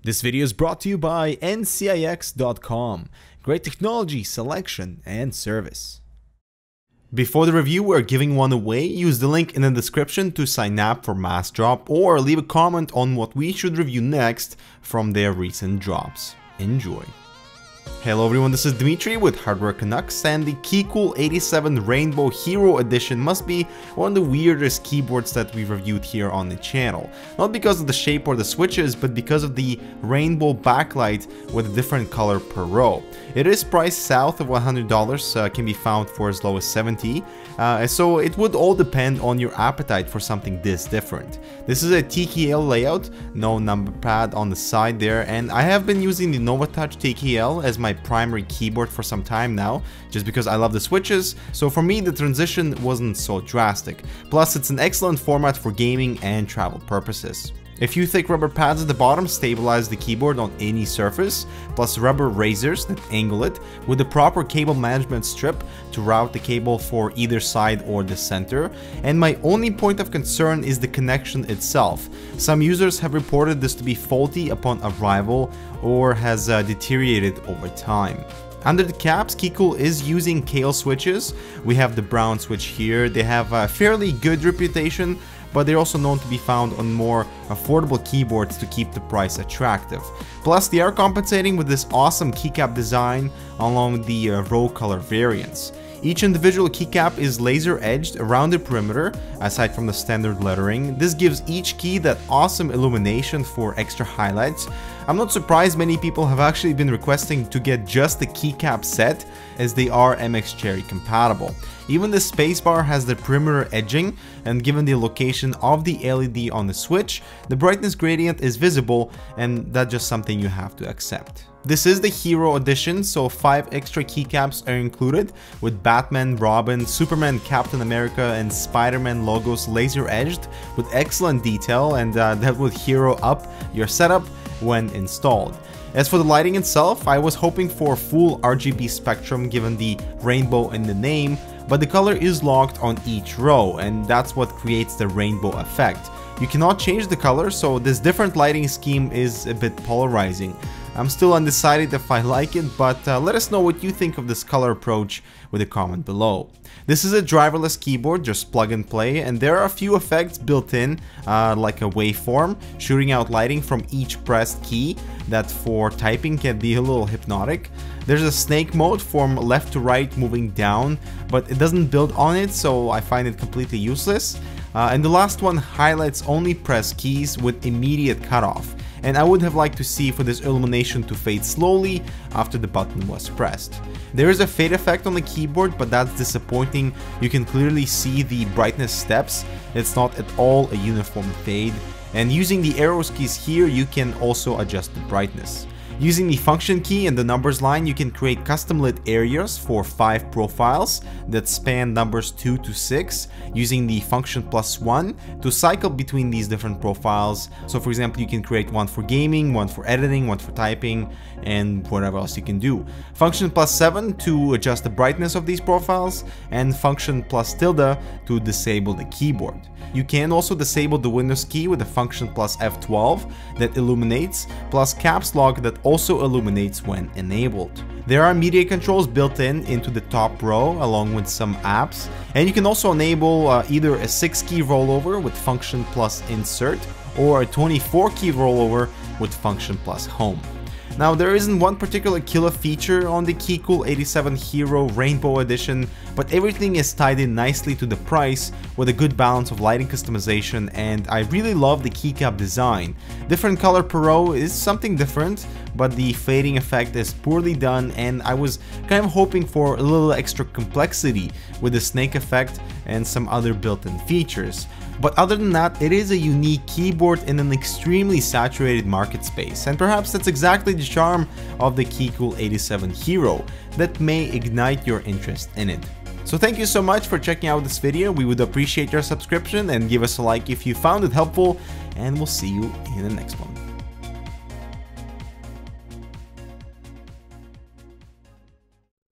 This video is brought to you by ncix.com. Great technology, selection, and service. Before the review, we're giving one away. Use the link in the description to sign up for mass drop or leave a comment on what we should review next from their recent drops. Enjoy. Hello everyone, this is Dmitry with Hardware Canucks, and the KeyCool 87 Rainbow Hero Edition must be one of the weirdest keyboards that we've reviewed here on the channel. Not because of the shape or the switches, but because of the rainbow backlight with a different color per row. It is priced south of $100, can be found for as low as $70, so it would all depend on your appetite for something this different. This is a TKL layout, no number pad on the side there, and I have been using the NovaTouch TKL as my primary keyboard for some time now, just because I love the switches, so for me the transition wasn't so drastic. Plus it's an excellent format for gaming and travel purposes. A few thick rubber pads at the bottom stabilize the keyboard on any surface, plus rubber razors that angle it, with the proper cable management strip to route the cable for either side or the center. And my only point of concern is the connection itself. Some users have reported this to be faulty upon arrival or has deteriorated over time. Under the caps, KeyCool is using Kale switches. We have the brown switch here. They have a fairly good reputation, but they're also known to be found on more affordable keyboards to keep the price attractive. Plus, they are compensating with this awesome keycap design along the row color variants. Each individual keycap is laser edged around the perimeter, aside from the standard lettering. This gives each key that awesome illumination for extra highlights. I'm not surprised many people have actually been requesting to get just the keycap set, as they are MX Cherry compatible. Even the spacebar has the perimeter edging, and given the location of the LED on the switch, the brightness gradient is visible, and that's just something you have to accept. This is the Hero Edition, so 5 extra keycaps are included, with Batman, Robin, Superman, Captain America, and Spider-Man logos laser edged with excellent detail, and that would hero up your setup when installed. As for the lighting itself, I was hoping for full RGB spectrum given the rainbow in the name, but the color is locked on each row, and that's what creates the rainbow effect. You cannot change the color, so this different lighting scheme is a bit polarizing. I'm still undecided if I like it, but let us know what you think of this color approach with a comment below. This is a driverless keyboard, just plug and play, and there are a few effects built in, like a waveform, shooting out lighting from each pressed key that for typing can be a little hypnotic. There's a snake mode from left to right moving down, but it doesn't build on it, so I find it completely useless. And the last one highlights only press keys with immediate cutoff, and I would have liked to see for this illumination to fade slowly after the button was pressed. There is a fade effect on the keyboard, but that's disappointing. You can clearly see the brightness steps. It's not at all a uniform fade, and using the arrows keys here you can also adjust the brightness. Using the function key and the numbers line, you can create custom lit areas for 5 profiles that span numbers 2 to 6, using the function +1 to cycle between these different profiles. So for example, you can create one for gaming, one for editing, one for typing, and whatever else you can do. Function +7 to adjust the brightness of these profiles, and function +tilde to disable the keyboard. You can also disable the Windows key with the function +F12 that illuminates, plus caps lock that also illuminates when enabled. There are media controls built into the top row along with some apps, and you can also enable either a 6-key rollover with function +insert or a 24-key rollover with function +home. Now, there isn't one particular killer feature on the KeyCool 87 Hero Rainbow Edition, but everything is tied in nicely to the price with a good balance of lighting customization, and I really love the keycap design. Different color per row is something different, but the fading effect is poorly done, and I was kind of hoping for a little extra complexity with the snake effect and some other built-in features. But other than that, it is a unique keyboard in an extremely saturated market space, and perhaps that's exactly the charm of the KeyCool 87 Hero that may ignite your interest in it. So thank you so much for checking out this video. We would appreciate your subscription, and give us a like if you found it helpful, and we'll see you in the next one.